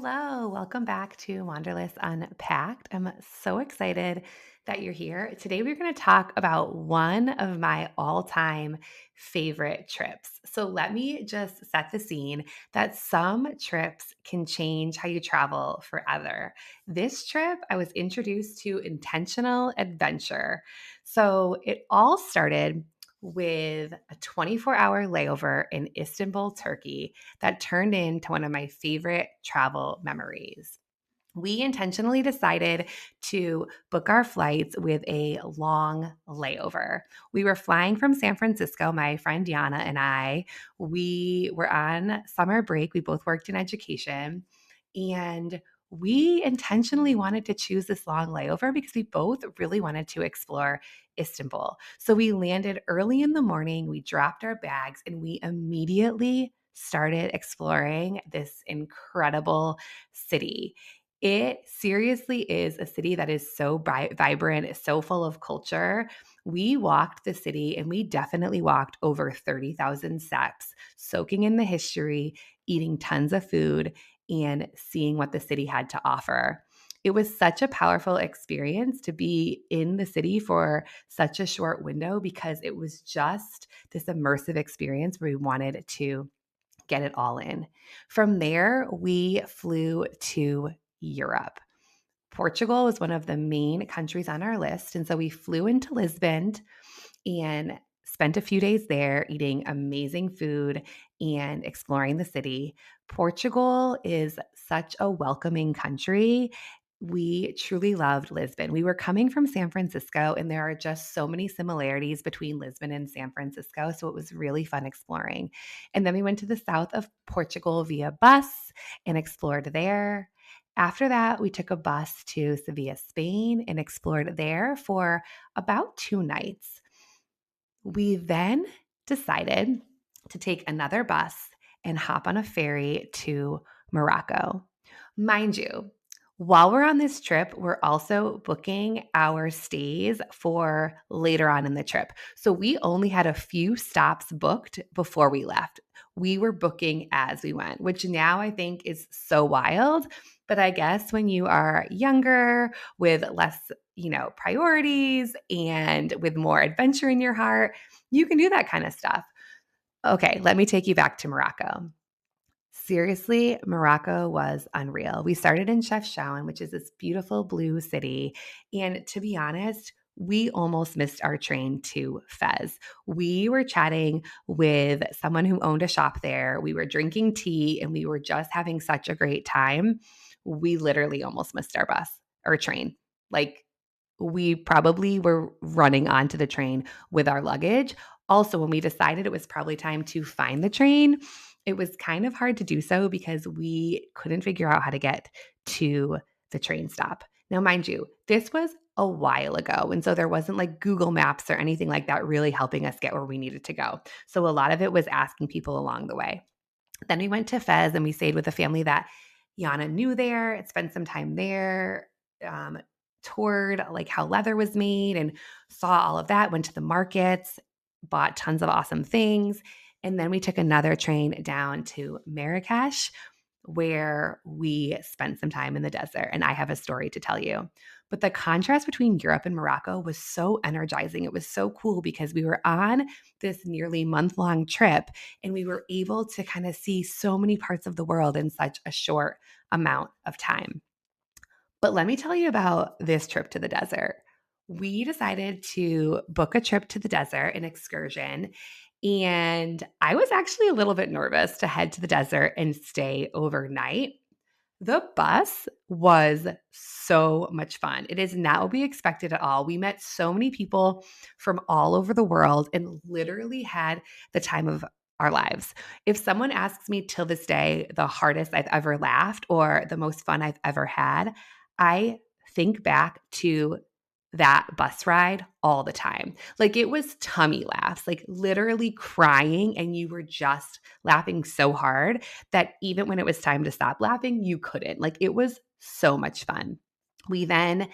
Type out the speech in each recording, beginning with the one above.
Hello, welcome back to Wanderlust Unpacked. I'm so excited that you're here. Today, we're going to talk about one of my all time favorite trips. So, let me just set the scene that some trips can change how you travel forever. This trip, I was introduced to intentional adventure. So, it all started with a 24-hour layover in Istanbul, Turkey that turned into one of my favorite travel memories. We intentionally decided to book our flights with a long layover. We were flying from San Francisco, my friend Yana and I. We were on summer break. We both worked in education. And we intentionally wanted to choose this long layover because we both really wanted to explore Istanbul. So we landed early in the morning, we dropped our bags, and we immediately started exploring this incredible city. It seriously is a city that is so vibrant, so full of culture. We walked the city and we definitely walked over 30,000 steps, soaking in the history, eating tons of food, and seeing what the city had to offer. It was such a powerful experience to be in the city for such a short window because it was just this immersive experience where we wanted to get it all in. From there, we flew to Europe. Portugal was one of the main countries on our list. And so we flew into Lisbon and spent a few days there eating amazing food and exploring the city. Portugal is such a welcoming country. We truly loved Lisbon. We were coming from San Francisco, and there are just so many similarities between Lisbon and San Francisco. So it was really fun exploring. And then we went to the south of Portugal via bus and explored there. After that, we took a bus to Sevilla, Spain, and explored there for about 2 nights. We then decided to take another bus and hop on a ferry to Morocco. Mind you, while we're on this trip, we're also booking our stays for later on in the trip. So we only had a few stops booked before we left. We were booking as we went, which now I think is so wild. But I guess when you are younger with less, priorities and with more adventure in your heart, you can do that kind of stuff. Okay, let me take you back to Morocco. Seriously, Morocco was unreal. We started in Chefchaouen, which is this beautiful blue city. And to be honest, we almost missed our train to Fez. We were chatting with someone who owned a shop there. We were drinking tea and we were just having such a great time. We literally almost missed our bus or train. Like, we probably were running onto the train with our luggage. Also, when we decided it was probably time to find the train, it was kind of hard to do so because we couldn't figure out how to get to the train stop. Now, mind you, this was a while ago. And so there wasn't like Google Maps or anything like that really helping us get where we needed to go. So a lot of it was asking people along the way. Then we went to Fez and we stayed with a family that Yana knew there, and spent some time there, um, toured like how leather was made and saw all of that, went to the markets, bought tons of awesome things. And then we took another train down to Marrakesh where we spent some time in the desert. And I have a story to tell you. But the contrast between Europe and Morocco was so energizing. It was so cool because we were on this nearly month-long trip and we were able to kind of see so many parts of the world in such a short amount of time. But let me tell you about this trip to the desert. We decided to book a trip to the desert, an excursion, and I was actually a little bit nervous to head to the desert and stay overnight. The bus was so much fun. It is not what we expected at all. We met so many people from all over the world and literally had the time of our lives. If someone asks me till this day the hardest I've ever laughed or the most fun I've ever had, I think back to that bus ride all the time. Like, it was tummy laughs, like literally crying, and you were just laughing so hard that even when it was time to stop laughing, you couldn't. Like, it was so much fun. We then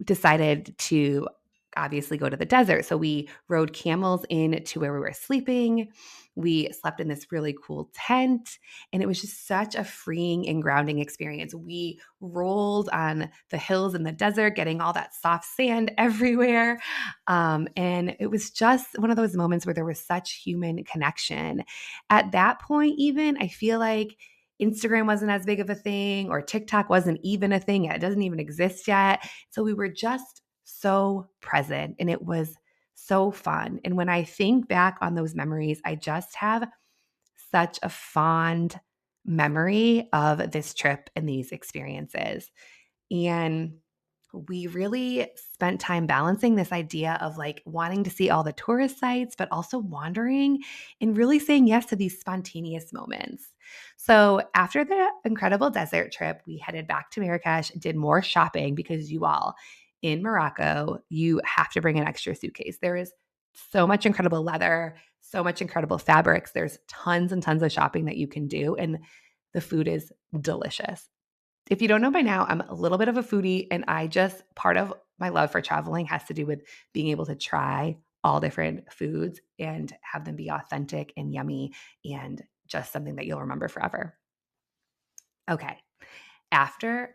decided to obviously go to the desert. So we rode camels in to where we were sleeping. We slept in this really cool tent, and it was just such a freeing and grounding experience. We rolled on the hills in the desert, getting all that soft sand everywhere. And it was just one of those moments where there was such human connection. At that point, even, I feel like Instagram wasn't as big of a thing, or TikTok wasn't even a thing. It doesn't even exist yet. So we were just so present, and it was so fun. And when I think back on those memories, I just have such a fond memory of this trip and these experiences. And we really spent time balancing this idea of like wanting to see all the tourist sites, but also wandering and really saying yes to these spontaneous moments. So after the incredible desert trip, we headed back to Marrakesh, did more shopping because you all in Morocco, you have to bring an extra suitcase. There is so much incredible leather, so much incredible fabrics. There's tons and tons of shopping that you can do, and the food is delicious. If you don't know by now, I'm a little bit of a foodie, and I just part of my love for traveling has to do with being able to try all different foods and have them be authentic and yummy and just something that you'll remember forever. Okay. After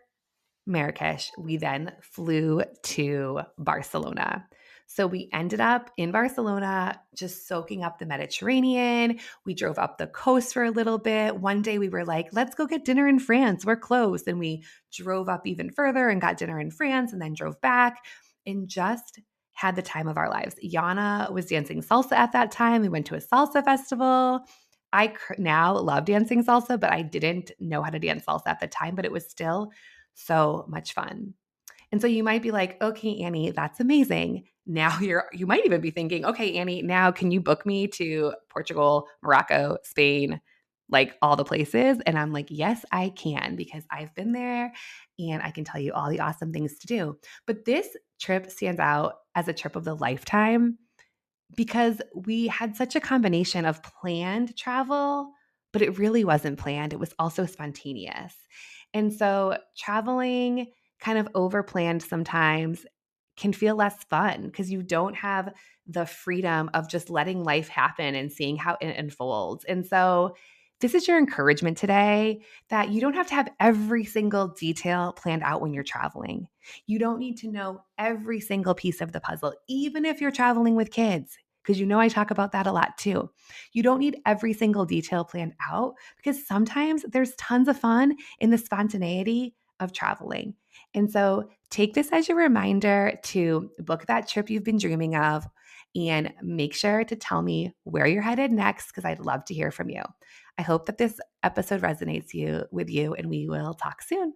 Marrakesh, we then flew to Barcelona. So we ended up in Barcelona just soaking up the Mediterranean. We drove up the coast for a little bit. One day we were like, let's go get dinner in France. We're close. And we drove up even further and got dinner in France and then drove back and just had the time of our lives. Yana was dancing salsa at that time. We went to a salsa festival. Now love dancing salsa, but I didn't know how to dance salsa at the time, but it was still so much fun. And so you might be like, okay, Annie, that's amazing. Now you might even be thinking, okay, Annie, now can you book me to Portugal, Morocco, Spain, like all the places? And I'm like, yes, I can, because I've been there and I can tell you all the awesome things to do. But this trip stands out as a trip of the lifetime because we had such a combination of planned travel, but it really wasn't planned. It was also spontaneous. And so traveling kind of over planned sometimes can feel less fun because you don't have the freedom of just letting life happen and seeing how it unfolds. And so this is your encouragement today that you don't have to have every single detail planned out when you're traveling. You don't need to know every single piece of the puzzle, even if you're traveling with kids, because you know I talk about that a lot too. You don't need every single detail planned out because sometimes there's tons of fun in the spontaneity of traveling. And so take this as your reminder to book that trip you've been dreaming of and make sure to tell me where you're headed next because I'd love to hear from you. I hope that this episode resonates with you, and we will talk soon.